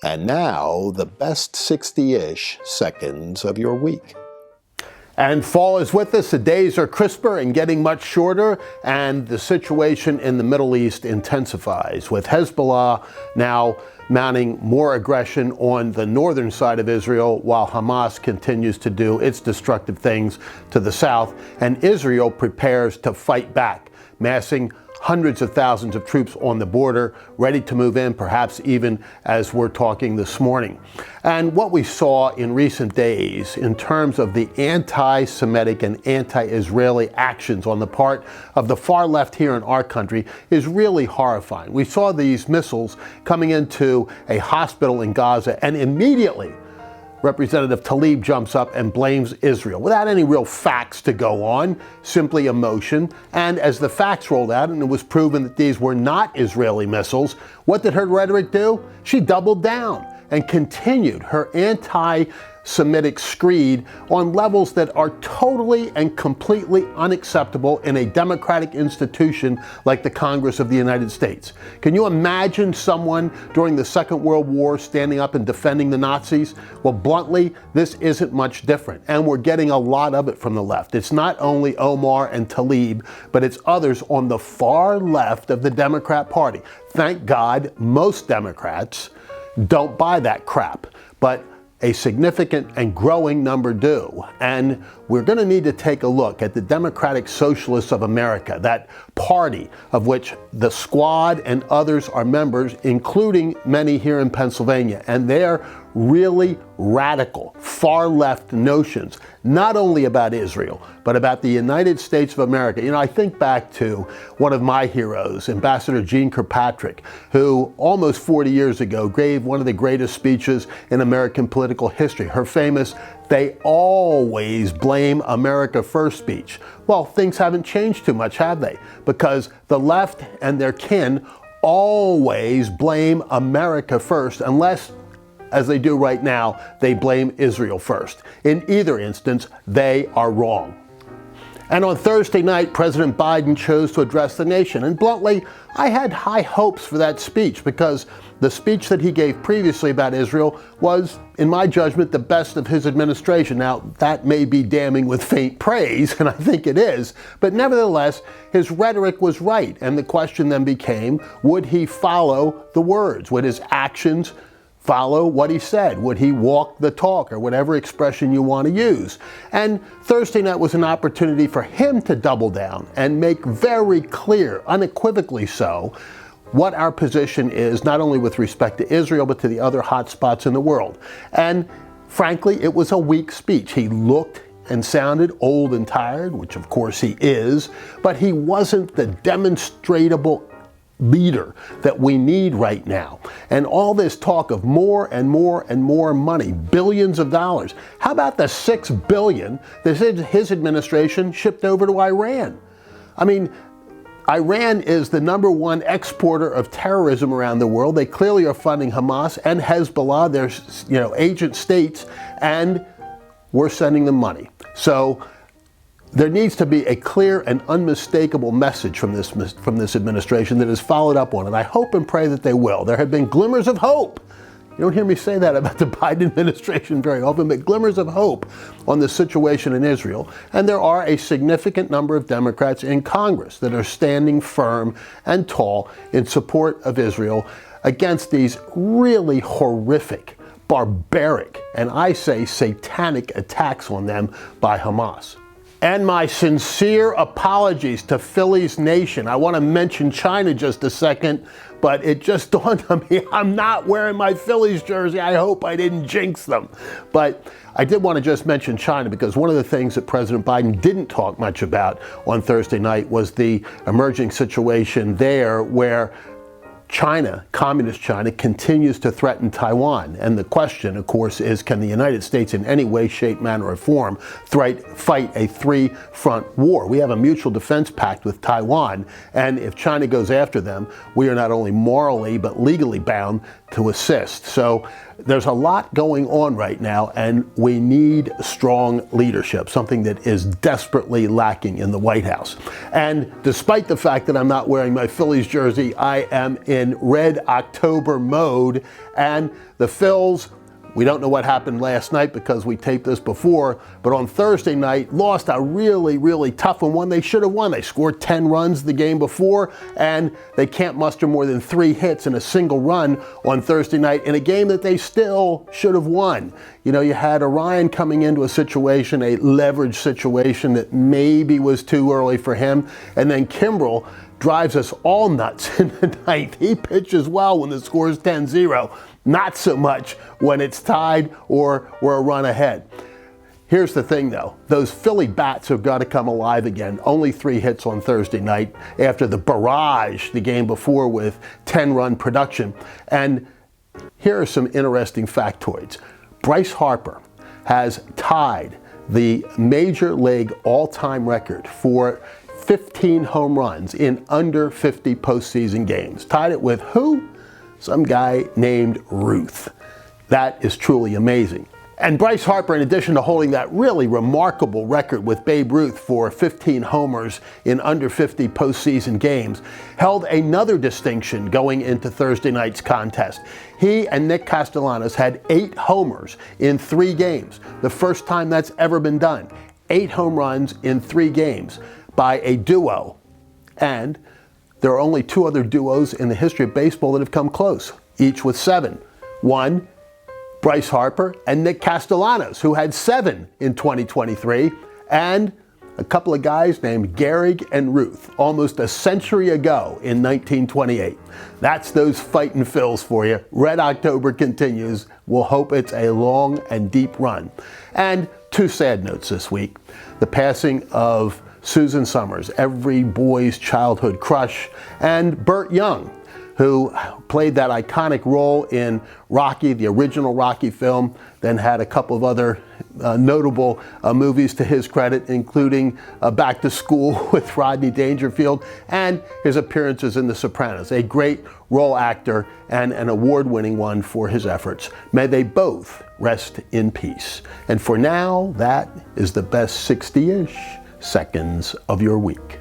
And now, the best 60-ish seconds of your week. And fall is with us. The days are crisper and getting much shorter, and the situation in the Middle East intensifies, with Hezbollah now mounting more aggression on the northern side of Israel, while Hamas continues to do its destructive things to the south, and Israel prepares to fight back, massing hundreds of thousands of troops on the border, ready to move in, perhaps even as we're talking this morning. And what we saw in recent days in terms of the anti-Semitic and anti-Israeli actions on the part of the far left here in our country is really horrifying. We saw these missiles coming into a hospital in Gaza, and immediately Representative Tlaib jumps up and blames Israel without any real facts to go on, simply emotion. And as the facts rolled out and it was proven that these were not Israeli missiles, what did her rhetoric do? She doubled down and continued her anti-Semitic screed on levels that are totally and completely unacceptable in a democratic institution like the Congress of the United States. Can you imagine someone during the Second World War standing up and defending the Nazis? Well, bluntly, this isn't much different, and we're getting a lot of it from the left. It's not only Omar and Tlaib, but it's others on the far left of the Democrat Party. Thank God most Democrats don't buy that crap, but a significant and growing number do. And we're going to need to take a look at the Democratic Socialists of America, that party of which the Squad and others are members, including many here in Pennsylvania. And their really radical, far-left notions, not only about Israel, but about the United States of America. You know, I think back to one of my heroes, Ambassador Jeane Kirkpatrick, who almost 40 years ago gave one of the greatest speeches in American political history, her famous "They always blame America first" speech. Well, things haven't changed too much, have they? Because the left and their kin always blame America first, unless, as they do right now, they blame Israel first. In either instance, they are wrong. And on Thursday night, President Biden chose to address the nation. And bluntly, I had high hopes for that speech, because the speech that he gave previously about Israel was, in my judgment, the best of his administration. Now, that may be damning with faint praise, and I think it is, but nevertheless, his rhetoric was right. And the question then became, would he follow the words? Would his actions follow what he said? Would he walk the talk, or whatever expression you want to use? And Thursday night was an opportunity for him to double down and make very clear, unequivocally so, what our position is, not only with respect to Israel, but to the other hot spots in the world. And frankly, it was a weak speech. He looked and sounded old and tired, which of course he is, but he wasn't the demonstrable leader that we need right now. And all this talk of more and more and more money, billions of dollars. How about the $6 billion that his administration shipped over to Iran? I mean, Iran is the #1 exporter of terrorism around the world. They clearly are funding Hamas and Hezbollah, their agent states, and we're sending them money. So there needs to be a clear and unmistakable message from this administration that is followed up on, and I hope and pray that they will. There have been glimmers of hope. You don't hear me say that about the Biden administration very often, but glimmers of hope on the situation in Israel. And there are a significant number of Democrats in Congress that are standing firm and tall in support of Israel against these really horrific, barbaric, and I say satanic attacks on them by Hamas. And my sincere apologies to Phillies Nation. I want to mention China just a second, but it just dawned on me I'm not wearing my Phillies jersey. I hope I didn't jinx them. But I did want to just mention China, because one of the things that President Biden didn't talk much about on Thursday night was the emerging situation there, where China, communist China, continues to threaten Taiwan. And the question, of course, is, can the United States in any way, shape, manner, or form fight a three-front war? We have a mutual defense pact with Taiwan, and if China goes after them, we are not only morally but legally bound to assist. So there's a lot going on right now, and we need strong leadership, something that is desperately lacking in the White House. And despite the fact that I'm not wearing my Phillies jersey, I am in Red October mode, and the Phils, we don't know what happened last night because we taped this before, but on Thursday night, lost a really, really tough one they should have won. They scored 10 runs the game before, and they can't muster more than 3 hits and a single run on Thursday night in a game that they still should have won. You know, you had Orion coming into a situation, a leverage situation that maybe was too early for him, and then Kimbrel drives us all nuts in the ninth. He pitches well when the score is 10-0. Not so much when it's tied or we're a run ahead. Here's the thing though, those Philly bats have got to come alive again. Only 3 hits on Thursday night after the barrage the game before with 10-run production. And here are some interesting factoids. Bryce Harper has tied the Major League all-time record for 15 home runs in under 50 postseason games. Tied it with who? Some guy named Ruth. That is truly amazing. And Bryce Harper, in addition to holding that really remarkable record with Babe Ruth for 15 homers in under 50 postseason games, held another distinction going into Thursday night's contest. He and Nick Castellanos had 8 homers in 3 games. The first time that's ever been done. 8 home runs in 3 games by a duo. And there are only 2 other duos in the history of baseball that have come close, each with 7. One, Bryce Harper and Nick Castellanos, who had 7 in 2023, and a couple of guys named Gehrig and Ruth, almost a century ago in 1928. That's those fighting Phils for you. Red October continues. We'll hope it's a long and deep run. And 2 sad notes this week. The passing of Susan Summers, every boy's childhood crush, and Burt Young, who played that iconic role in Rocky, the original Rocky film, then had a couple of other notable movies to his credit, including Back to School with Rodney Dangerfield, and his appearances in The Sopranos, a great role actor and an award-winning one for his efforts. May they both rest in peace. And for now, that is the best 60-ish seconds of your week.